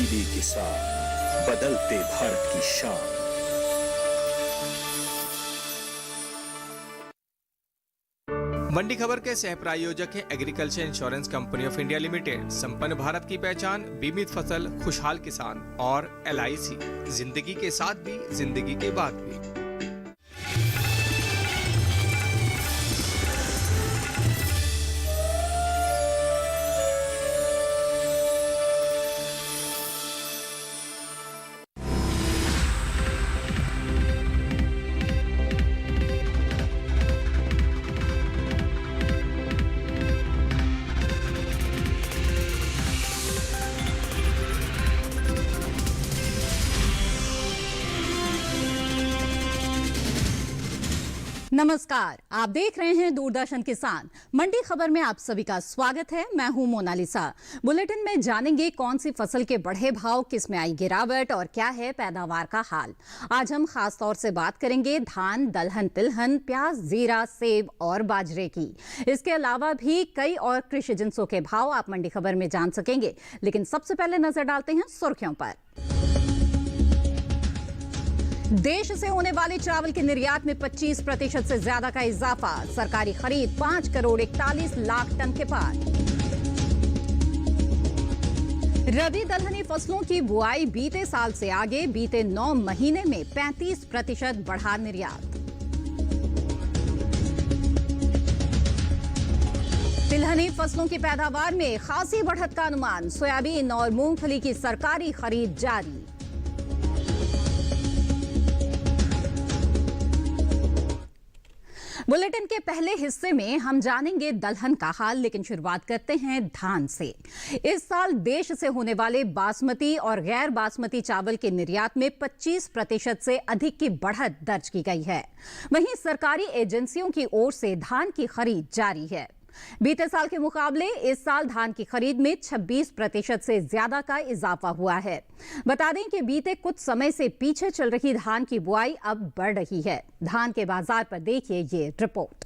तब्दीली के साथ बदलते भारत की शान। मंडी खबर के सह प्रायोजक हैं agriculture insurance company of India limited. संपन्न भारत की पहचान, बीमित फसल, खुशहाल किसान और LIC, जिंदगी के साथ भी जिंदगी के बाद भी। नमस्कार, आप देख रहे हैं दूरदर्शन किसान। मंडी खबर में आप सभी का स्वागत है। मैं हूं मोनालिसा। बुलेटिन में जानेंगे कौन सी फसल के बढ़े भाव, किस में आई गिरावट और क्या है पैदावार का हाल। आज हम खास तौर से बात करेंगे धान, दलहन, तिलहन, प्याज, जीरा, सेब और बाजरे की। इसके अलावा भी कई और कृषि जिंसों के भाव आप मंडी खबर में जान सकेंगे। लेकिन सबसे पहले नजर डालते हैं सुर्खियों पर। देश से होने वाले चावल के निर्यात में 25% से ज्यादा का इजाफा। सरकारी खरीद 5 करोड़ 41 लाख टन के पार। रबी दलहनी फसलों की बुआई बीते साल से आगे, बीते 9 महीने में 35% बढ़ा निर्यात। तिलहनी फसलों की पैदावार में खासी बढ़त का अनुमान। सोयाबीन और मूंगफली की सरकारी खरीद जारी। बुलेटिन के पहले हिस्से में हम जानेंगे दलहन का हाल, लेकिन शुरुआत करते हैं धान से। इस साल देश से होने वाले बासमती और गैर बासमती चावल के निर्यात में 25% से अधिक की बढ़त दर्ज की गई है। वहीं सरकारी एजेंसियों की ओर से धान की खरीद जारी है। बीते साल के मुकाबले इस साल धान की खरीद में 26% से ज्यादा का इजाफा हुआ है। बता दें कि बीते कुछ समय से पीछे चल रही धान की बुआई अब बढ़ रही है। धान के बाजार पर देखिए ये रिपोर्ट।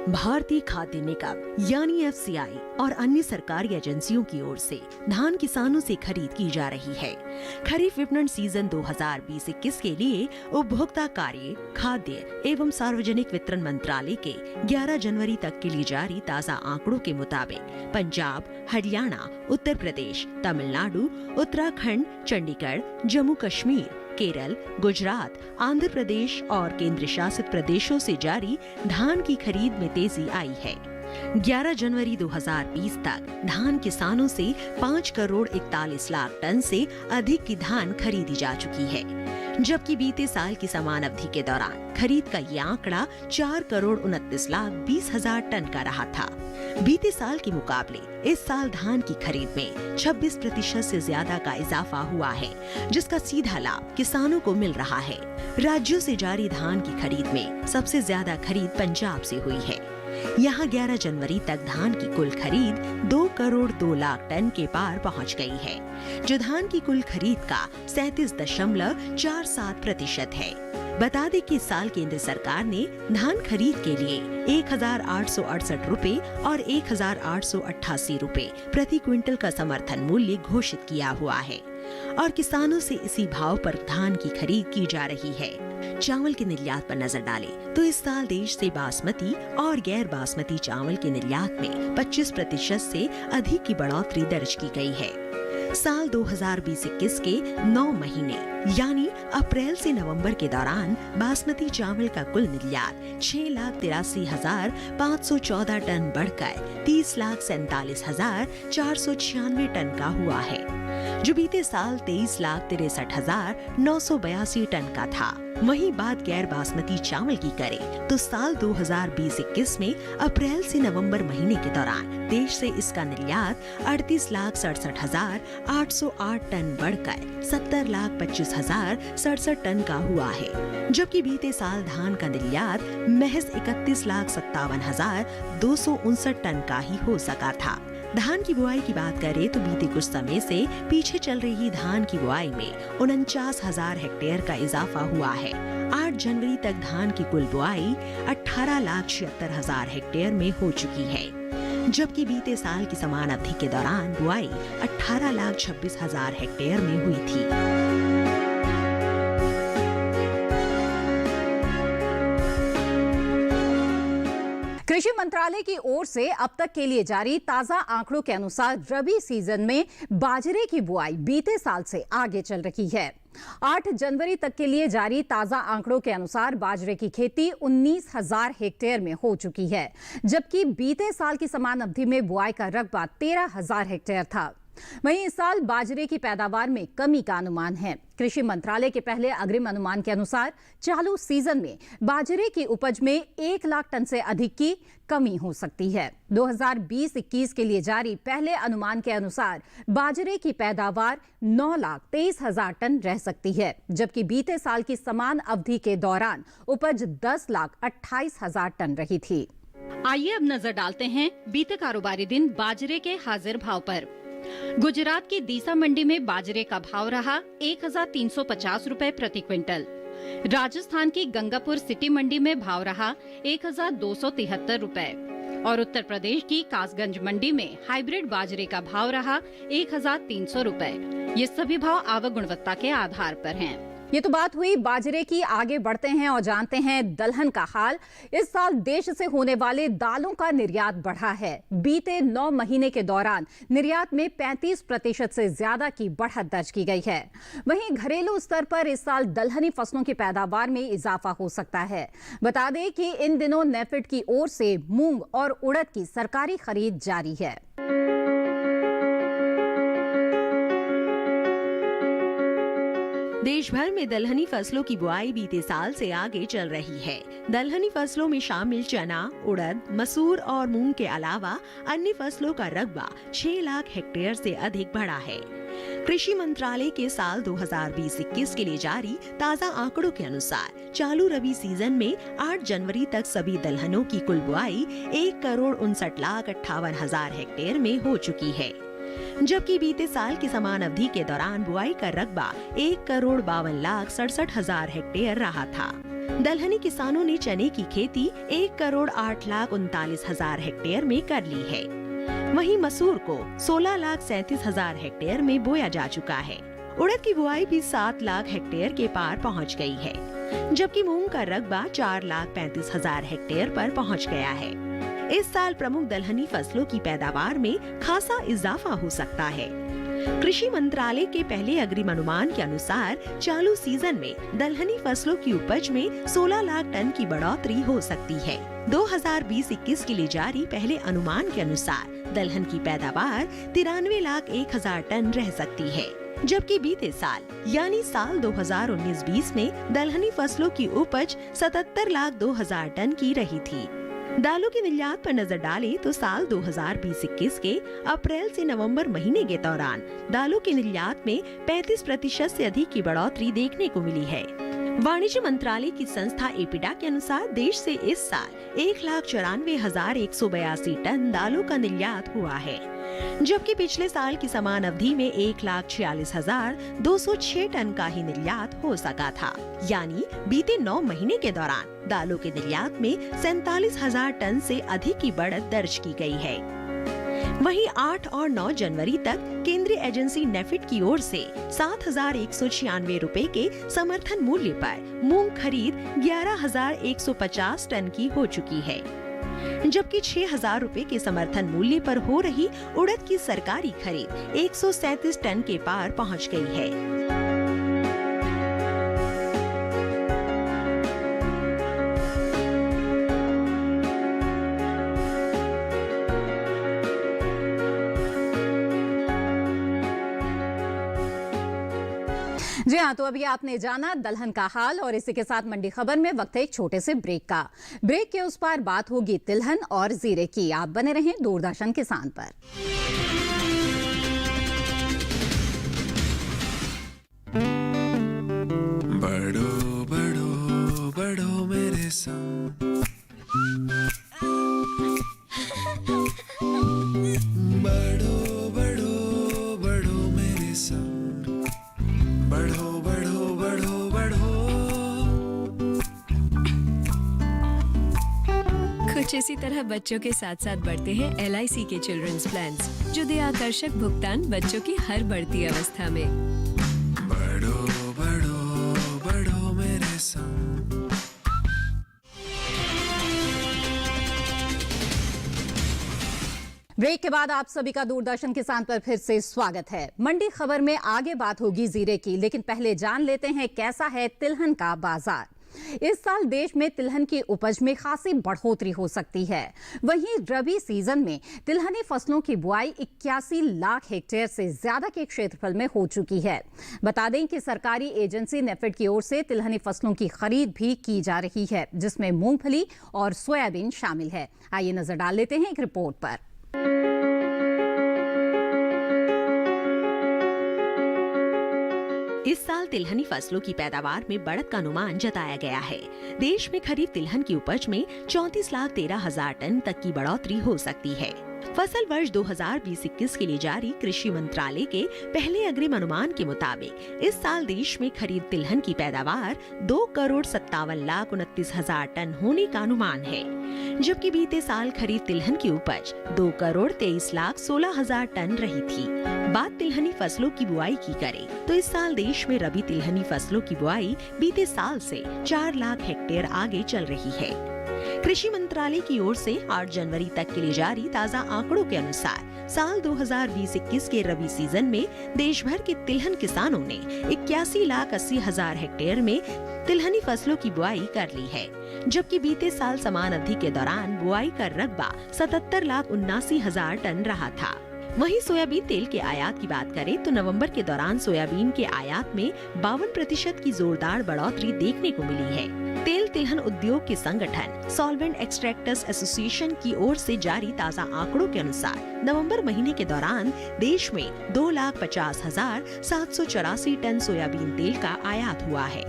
भारतीय खाद्य निगम यानी FCI और अन्य सरकारी एजेंसियों की ओर से धान किसानों से खरीद की जा रही है। खरीफ विपणन सीजन 2020-21 के लिए उपभोक्ता कार्य, खाद्य एवं सार्वजनिक वितरण मंत्रालय के 11 जनवरी तक के लिए जारी ताज़ा आंकड़ों के मुताबिक पंजाब, हरियाणा, उत्तर प्रदेश, तमिलनाडु, उत्तराखंड, चंडीगढ़, जम्मू कश्मीर, केरल, गुजरात, आंध्र प्रदेश और केंद्र शासित प्रदेशों से जारी धान की खरीद में तेजी आई है। 11 जनवरी 2020 तक धान किसानों से 5 करोड़ 41 लाख टन से अधिक की धान खरीदी जा चुकी है, जबकि बीते साल की समान अवधि के दौरान खरीद का ये आंकड़ा 4 करोड़ 29 लाख 20 हजार टन का रहा था। बीते साल के मुकाबले इस साल धान की खरीद में 26% से ज्यादा का इजाफा हुआ है, जिसका सीधा लाभ किसानों को मिल रहा है। राज्यों से जारी धान की खरीद में सबसे ज्यादा खरीद पंजाब से हुई है। यहाँ 11 जनवरी तक धान की कुल खरीद 2 करोड़ 2 लाख टन के पार पहुँच गई है, जो धान की कुल खरीद का 37.47% है। बता दें कि इस साल केंद्र सरकार ने धान खरीद के लिए 1,868 रुपए और 1,888 रुपए प्रति क्विंटल का समर्थन मूल्य घोषित किया हुआ है और किसानों से इसी भाव पर धान की खरीद की जा रही है। चावल के निर्यात पर नजर डालें तो इस साल देश से बासमती और गैर बासमती चावल के निर्यात में 25% से अधिक की बढ़ोतरी दर्ज की गई है। साल 2020-21 के 9 महीने यानी अप्रैल से नवंबर के दौरान बासमती चावल का कुल निर्यात 6,83,514 टन बढ़कर 30,47,496 टन का हुआ है, जो बीते साल 23,63,982 टन का था। वहीं बात गैर बासमती चावल की करें तो साल 2020-21 में अप्रैल से नवंबर महीने के दौरान देश से इसका निर्यात 38,67,808 टन बढ़कर 70,25,067 टन का हुआ है, जबकि बीते साल धान का निर्यात महज 31,57,259 टन का ही हो सका था। धान की बुआई की बात करें तो बीते कुछ समय से पीछे चल रही धान की बुआई में 49,000 हेक्टेयर का इजाफा हुआ है। 8 जनवरी तक धान की कुल बुआई 18,76,000 हेक्टेयर में हो चुकी है। जबकि बीते साल की समान अवधि के दौरान बुआई 18,26,000 हेक्टेयर में हुई थी। कृषि मंत्रालय की ओर से अब तक के लिए जारी ताजा आंकड़ों के अनुसार रबी सीजन में बाजरे की बुआई बीते साल से आगे चल रही है। 8 जनवरी तक के लिए जारी ताजा आंकड़ों के अनुसार बाजरे की खेती 19,000 हेक्टेयर में हो चुकी है, जबकि बीते साल की समान अवधि में बुआई का रकबा 13,000 हेक्टेयर था। वहीं इस साल बाजरे की पैदावार में कमी का अनुमान है। कृषि मंत्रालय के पहले अग्रिम अनुमान के अनुसार चालू सीजन में बाजरे की उपज में 1 लाख टन से अधिक की कमी हो सकती है। 2020-21 के लिए जारी पहले अनुमान के अनुसार बाजरे की पैदावार 9,23,000 टन रह सकती है, जबकि बीते साल की समान अवधि के दौरान उपज 10,28,000 टन रही थी। आइए अब नजर डालते हैं बीते कारोबारी दिन बाजरे के हाजिर भाव पर। गुजरात की दीसा मंडी में बाजरे का भाव रहा 1,350 रुपए प्रति क्विंटल। राजस्थान की गंगापुर सिटी मंडी में भाव रहा 1,273 रुपए और उत्तर प्रदेश की कासगंज मंडी में हाइब्रिड बाजरे का भाव रहा 1,300 रुपए। ये सभी भाव आवक गुणवत्ता के आधार पर हैं। ये तो बात हुई बाजरे की। आगे बढ़ते हैं और जानते हैं दलहन का हाल। इस साल देश से होने वाले दालों का निर्यात बढ़ा है। बीते 9 महीने के दौरान निर्यात में 35% से ज्यादा की बढ़त दर्ज की गई है। वहीं घरेलू स्तर पर इस साल दलहनी फसलों की पैदावार में इजाफा हो सकता है। बता दें कि इन दिनों नेफेड की ओर से मूंग और उड़द की सरकारी खरीद जारी है। देश भर में दलहनी फसलों की बुआई बीते साल से आगे चल रही है। दलहनी फसलों में शामिल चना, उड़द, मसूर और मूंग के अलावा अन्य फसलों का रकबा 6 लाख हेक्टेयर से अधिक बढ़ा है। कृषि मंत्रालय के साल 2020-21 के लिए जारी ताज़ा आंकड़ों के अनुसार चालू रबी सीजन में 8 जनवरी तक सभी दलहनों की कुल बुआई 1,59,58,000 हेक्टेयर में हो चुकी है, जबकि बीते साल की समान अवधि के दौरान बुआई का रकबा 1,52,67,000 हेक्टेयर रहा था। दलहनी किसानों ने चने की खेती 1,08,39,000 हेक्टेयर में कर ली है। वहीं मसूर को 16,37,000 हेक्टेयर में बोया जा चुका है। उड़द की बुआई भी 7 लाख हेक्टेयर के पार पहुंच गई है, जबकि मूंग का रकबा 4,35,000 हेक्टेयर पर पहुंच गया है। इस साल प्रमुख दलहनी फसलों की पैदावार में खासा इजाफा हो सकता है। कृषि मंत्रालय के पहले अग्रिम अनुमान के अनुसार चालू सीजन में दलहनी फसलों की उपज में 16 लाख टन की बढ़ोतरी हो सकती है। 2020-21 के लिए जारी पहले अनुमान के अनुसार दलहन की पैदावार 93,01,000 टन रह सकती है, जबकि बीते साल यानी साल 2019-20 में दलहनी फसलों की उपज 77,02,000 टन की रही थी। दालों के निर्यात पर नजर डालें तो साल 2020-21 के अप्रैल से नवंबर महीने के दौरान दालों के निर्यात में 35% से अधिक की बढ़ोतरी देखने को मिली है। वाणिज्य मंत्रालय की संस्था एपिडा के अनुसार देश से इस साल 1,94,182 टन दालों का निर्यात हुआ है, जबकि पिछले साल की समान अवधि में 1,46,206 टन का ही निर्यात हो सका था। यानी बीते 9 महीने के दौरान दालों के निर्यात में 47,000 टन से अधिक की बढ़त दर्ज की गई है। वहीं 8 और 9 जनवरी तक केंद्रीय एजेंसी नेफेड की ओर से 7,196 रुपए के समर्थन मूल्य पर मूंग खरीद 11,150 टन की हो चुकी है, जबकि 6,000 रुपए के समर्थन मूल्य पर हो रही उड़द की सरकारी खरीद 137 टन के पार पहुंच गई है। जी हाँ, तो अभी आपने जाना दलहन का हाल और इसी के साथ मंडी खबर में वक्त है एक छोटे से ब्रेक का। ब्रेक के उस पार बात होगी तिलहन और जीरे की। आप बने रहें दूरदर्शन किसान पर। बढ़ो बढ़ो बढ़ो मेरे संग, बढ़ो बढ़ो बढ़ो मेरे संग, बढ़ो बढ़ो बढ़ो बढ़ो। कुछ कुछ इसी तरह बच्चों के साथ साथ बढ़ते हैं LIC के चिल्ड्रंस प्लान्स, जो दे आकर्षक भुगतान बच्चों की हर बढ़ती अवस्था में। बढ़ो बढ़ो बढ़ो मेरे संग। ब्रेक के बाद आप सभी का दूरदर्शन किसान पर फिर से स्वागत है। मंडी खबर में आगे बात होगी जीरे की, लेकिन पहले जान लेते हैं कैसा है तिलहन का बाजार। इस साल देश में तिलहन की उपज में खासी बढ़ोतरी हो सकती है। वहीं रबी सीजन में तिलहनी फसलों की बुआई 81 लाख हेक्टेयर से ज्यादा के क्षेत्रफल में हो चुकी है। बता दें कि सरकारी एजेंसी नेफेड की ओर से तिलहनी फसलों की खरीद भी की जा रही है, जिसमें मूंगफली और सोयाबीन शामिल है। आइए नजर डाल लेते हैं एक रिपोर्ट पर। इस साल तिलहनी फसलों की पैदावार में बढ़त का अनुमान जताया गया है। देश में खरीफ तिलहन की उपज में 34,13,000 टन तक की बढ़ोतरी हो सकती है। फसल वर्ष 2020-21 के लिए जारी कृषि मंत्रालय के पहले अग्रिम अनुमान के मुताबिक इस साल देश में खरीफ तिलहन की पैदावार 2,57,29,000 टन होने का अनुमान है, जबकि बीते साल खरीफ तिलहन की उपज 2,23,16,000 टन रही थी। बात तिलहनी फसलों की बुआई की करें तो इस साल देश में रबी तिलहनी फसलों की बुआई बीते साल से 4 लाख हेक्टेयर आगे चल रही है। कृषि मंत्रालय की ओर से 8 जनवरी तक के लिए जारी ताज़ा आंकड़ों के अनुसार साल 2020-21 के रबी सीजन में देश भर के तिलहन किसानों ने 81,80,000 हेक्टेयर में तिलहनी फसलों की बुआई कर ली है, जबकि बीते साल समान अवधि के दौरान बुआई का रकबा 77,79,000 टन रहा था। वहीं सोयाबीन तेल के आयात की बात करें तो नवंबर के दौरान सोयाबीन के आयात में 52% की जोरदार बढ़ोतरी देखने को मिली है। तेल तिलहन उद्योग के संगठन सॉल्वेंट एक्सट्रैक्टर्स एसोसिएशन की ओर से जारी ताज़ा आंकड़ों के अनुसार नवंबर महीने के दौरान देश में 2,50,784 टन सोयाबीन तेल का आयात हुआ है,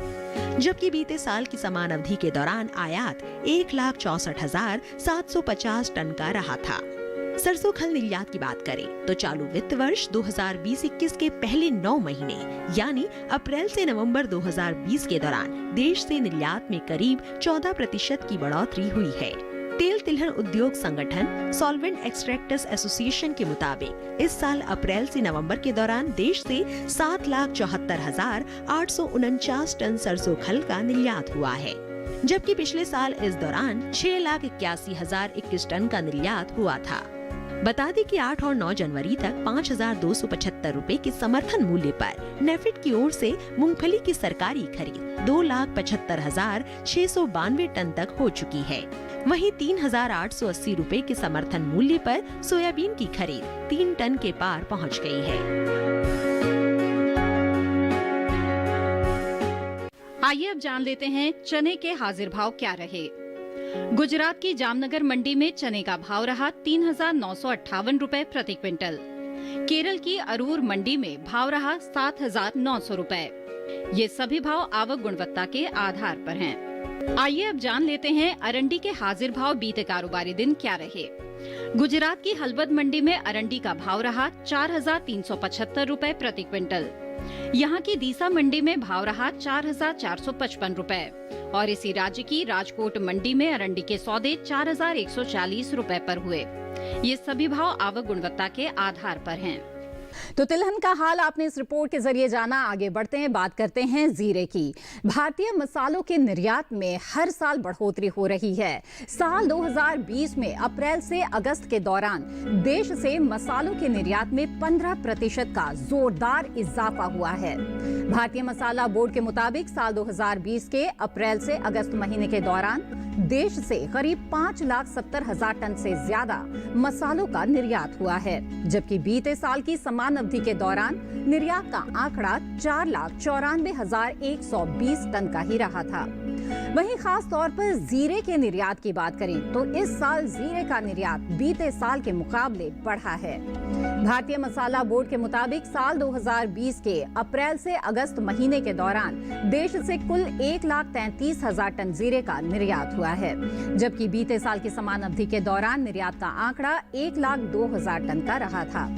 जबकि बीते साल की समान अवधि के दौरान आयात 1,64,750 टन का रहा था। सरसों खल निर्यात की बात करें तो चालू वित्त वर्ष 2020-21 के पहले 9 महीने यानी अप्रैल से नवंबर 2020 के दौरान देश से निर्यात में करीब 14% की बढ़ोतरी हुई है। तेल तिलहन उद्योग संगठन सॉल्वेंट एक्सट्रैक्टर्स एसोसिएशन के मुताबिक इस साल अप्रैल से नवंबर के दौरान देश से 7,74,849 टन सरसों खल का निर्यात हुआ है, जबकि पिछले साल इस दौरान 6,81,021 टन का निर्यात हुआ था। बता दें कि 8 और 9 जनवरी तक 5,275 रुपए के समर्थन मूल्य पर नेफेड की ओर से मूंगफली की सरकारी खरीद 2,75,692 टन तक हो चुकी है। वहीं 3,880 रुपए के समर्थन मूल्य पर सोयाबीन की खरीद 3 टन के पार पहुंच गई है। आइए अब जान लेते हैं चने के हाजिर भाव क्या रहे। गुजरात की जामनगर मंडी में चने का भाव रहा 3,958 रुपए प्रति क्विंटल। केरल की अरूर मंडी में भाव रहा 7,900 रुपए। ये सभी भाव आवक गुणवत्ता के आधार पर हैं। आइए अब जान लेते हैं अरंडी के हाजिर भाव बीते कारोबारी दिन क्या रहे। गुजरात की हलवद मंडी में अरंडी का भाव रहा 4,375 रुपए प्रति क्विंटल। यहाँ की दीसा मंडी में भाव रहा 4,455 रुपए और इसी राज्य की राजकोट मंडी में अरंडी के सौदे 4,140 रुपए पर हुए। ये सभी भाव आवक गुणवत्ता के आधार पर हैं। तो तिलहन का हाल आपने इस रिपोर्ट के जरिए जाना। आगे बढ़ते हैं, बात करते हैं जीरे की। भारतीय मसालों के निर्यात में हर साल बढ़ोतरी हो रही है। साल 2020 में अप्रैल से अगस्त के दौरान देश से मसालों के निर्यात में 15% का जोरदार इजाफा हुआ है। भारतीय मसाला बोर्ड के मुताबिक साल 2020 के अप्रैल से अगस्त महीने के दौरान देश से करीब 5,70,000 टन से ज्यादा मसालों का निर्यात हुआ है, जबकि बीते साल की समान अवधि के दौरान निर्यात का आंकड़ा 4,94,120 टन का ही रहा था। वहीं खास तौर पर जीरे के निर्यात की बात करें तो इस साल जीरे का निर्यात बीते साल के मुकाबले बढ़ा है। भारतीय मसाला बोर्ड के मुताबिक साल 2020 के अप्रैल से अगस्त महीने के दौरान देश से कुल 1,33,000 टन जीरे का निर्यात हुआ है, जबकि बीते साल की समान अवधि के दौरान निर्यात का आंकड़ा 1,02,000 टन का रहा था।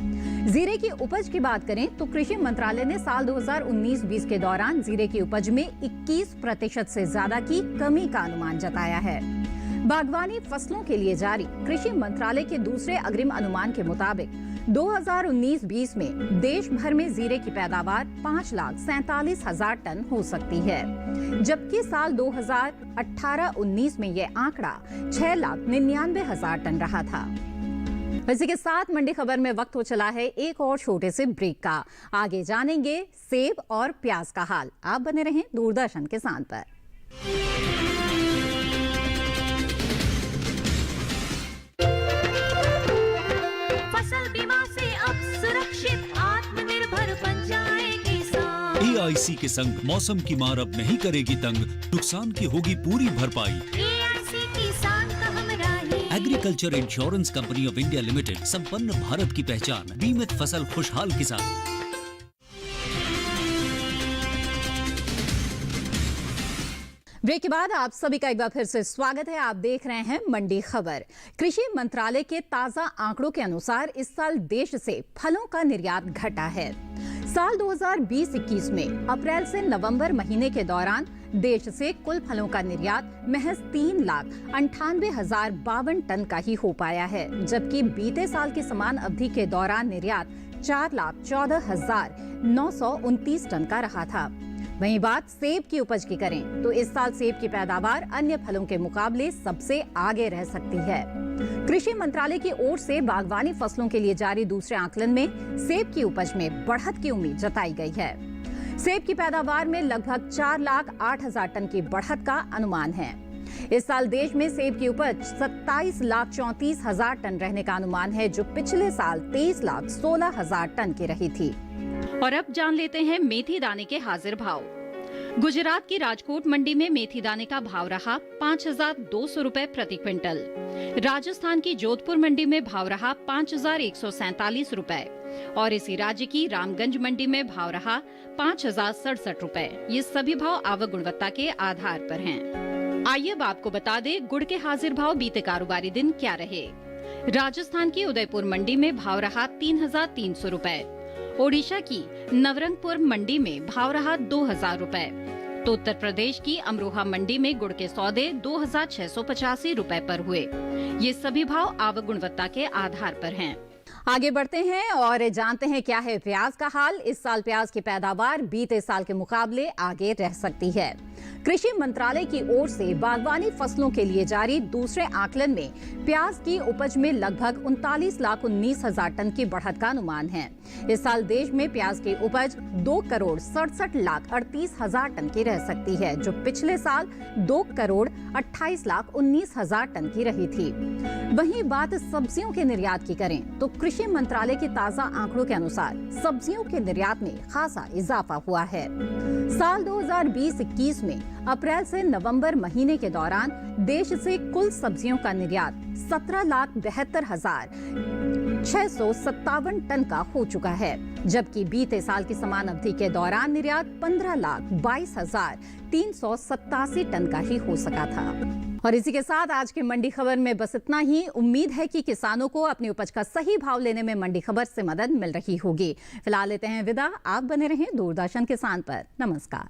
जीरे की उपज की बात करें तो कृषि मंत्रालय ने साल 2019-20 के दौरान जीरे की उपज में 21% से ज्यादा की कमी का अनुमान जताया है। बागवानी फसलों के लिए जारी कृषि मंत्रालय के दूसरे अग्रिम अनुमान के मुताबिक 2019-20 में देश भर में जीरे की पैदावार 5,47,000 टन हो सकती है, जबकि साल 2018-19 में यह आंकड़ा 6,99,000 टन रहा था। इसी के साथ मंडी खबर में वक्त हो चला है एक और छोटे से ब्रेक का। आगे जानेंगे सेब और प्याज का हाल। आप बने रहें दूरदर्शन किसान पर। फसल बीमा से अब सुरक्षित आत्मनिर्भर बन जाए किसान। AIC के संग मौसम की मार अब नहीं करेगी तंग, नुकसान की होगी पूरी भरपाई। AIC किसान का हमराही। Agriculture insurance company of India limited, संपन्न भारत की पहचान, बीमित फसल खुशहाल किसान। ब्रेक के बाद आप सभी का एक बार फिर से स्वागत है। आप देख रहे हैं मंडी खबर। कृषि मंत्रालय के ताजा आंकड़ों के अनुसार इस साल देश से फलों का निर्यात घटा है। साल 2020-21 में अप्रैल से नवंबर महीने के दौरान देश से कुल फलों का निर्यात महज 3,98,052 टन का ही हो पाया है, जबकि बीते साल की समान अवधि के दौरान निर्यात 4,14,929 टन का रहा था। वहीं बात सेब की उपज की करें तो इस साल सेब की पैदावार अन्य फलों के मुकाबले सबसे आगे रह सकती है। कृषि मंत्रालय की ओर से बागवानी फसलों के लिए जारी दूसरे आकलन में सेब की उपज में बढ़त की उम्मीद जताई गई है। सेब की पैदावार में लगभग 4,08,000 टन की बढ़त का अनुमान है। इस साल देश में सेब की उपज 27,34,000 टन रहने का अनुमान है, जो पिछले साल 23,16,000 टन की रही थी। और अब जान लेते हैं मेथी दाने के हाजिर भाव। गुजरात की राजकोट मंडी में मेथी दाने का भाव रहा 5,200 रुपए प्रति क्विंटल। राजस्थान की जोधपुर मंडी में भाव रहा 5,147 रुपए और इसी राज्य की रामगंज मंडी में भाव रहा 5,067 रुपए। ये सभी भाव आवक गुणवत्ता के आधार पर हैं। आइए अब आपको बता दें गुड़ के हाजिर भाव बीते कारोबारी दिन क्या रहे। राजस्थान की उदयपुर मंडी में भाव रहा 3,300 रुपए। ओडिशा की नवरंगपुर मंडी में भाव रहा 2,000 रुपए। तो उत्तर प्रदेश की अमरोहा मंडी में गुड़ के सौदे 2,685 रुपए पर हुए। ये सभी भाव आवक गुणवत्ता के आधार पर हैं। आगे बढ़ते हैं और जानते हैं क्या है प्याज का हाल। इस साल प्याज की पैदावार बीते साल के मुकाबले आगे रह सकती है। कृषि मंत्रालय की ओर से बागवानी फसलों के लिए जारी दूसरे आकलन में प्याज की उपज में लगभग 39,19,000 टन की बढ़त का अनुमान है। इस साल देश में प्याज की उपज 2,67,38,000 टन की रह सकती है, जो पिछले साल 2,28,19,000 टन की रही थी। वहीं बात सब्जियों के निर्यात की करें तो कृषि मंत्रालय के ताजा आंकड़ों के अनुसार सब्जियों के निर्यात में खासा इजाफा हुआ है। साल 2020-21 में अप्रैल से नवंबर महीने के दौरान देश से कुल सब्जियों का निर्यात 17,72,657 टन का हो चुका है, जबकि बीते साल की समान अवधि के दौरान निर्यात 15,22,387 टन का ही हो सका था। और इसी के साथ आज की मंडी खबर में बस इतना ही। उम्मीद है कि किसानों को अपनी उपज का सही भाव लेने में मंडी खबर से मदद मिल रही होगी। फिलहाल लेते हैं विदा। आप बने रहें दूरदर्शन किसान पर। नमस्कार।